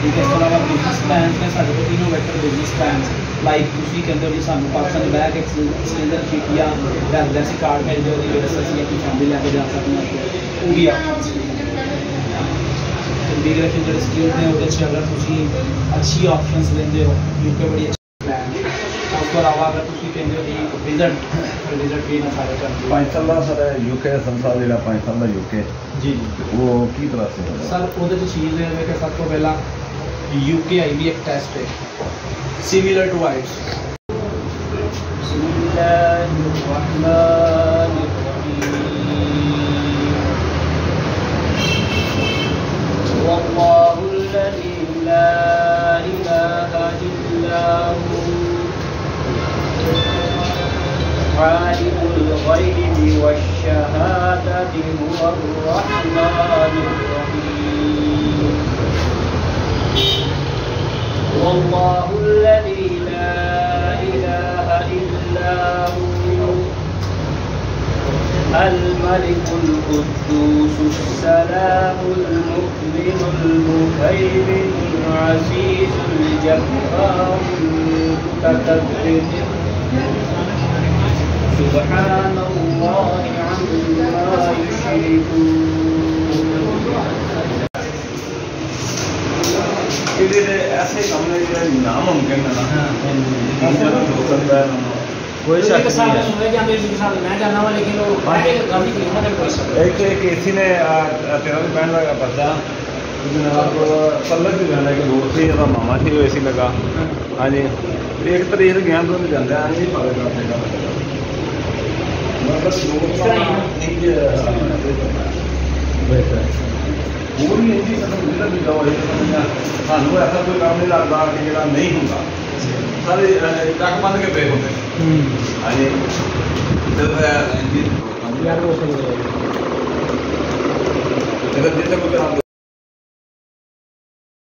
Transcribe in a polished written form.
ठीक है। इस अलावा बिजनेस प्लान ने साढ़े को इनोवेटर बिजनेस प्लान लाइक तुम कहते हो जी सूँ पाकिस्तान बह के सिलेंडर किट या रेजिडेंसी कार्ड मिल जाए व्यवस्था से अपनी फैमिली लैके जा सकते हैं, वो भी इमीग्रेशन जो स्कीम ने वो अगर तुम अच्छी ऑप्शन लेंदे हो यूके बड़ी अच्छी प्लान है। उस तो अलावा अगर तुम कहते हो जी विजिट भी ना सारे कर 5 साल सर यूके संसार जो 5 साल का यूके जी वो की तरह से सर वो चीज़ है कि सब तो पहला यूके आई भी एक टेस्ट है सिमिलर टू आइट्स। आलिमुल गैबि वश्शहादति हुवल रहमानुर रहीम। वल्लाहुल्लज़ी ला इलाहा इल्ला हु अल मलिकुल कुद्दूसुस सलामुल मुमिनुल मुहैमिनुल अज़ीज़ुल जब्बारुल मुतकब्बिर सुब्हानल्लाहि अम्मा युश्रिकून। ऐसे काम नामुमकिन है ना कोई शक नहीं। एक एसी ने 13 का पर्चा जनाब पल्लक भी जाना कि दोस्त ही जब मामा थी वो एसी लगा। हाँ जी एक तरीके गया तो जाते हैं नहीं पा पूरी इंजी भी जाओ सानू ऐसा कोई काम नहीं लगता कि जो नहीं होंगे सारे टक बन के पे होते हाँ जी जितने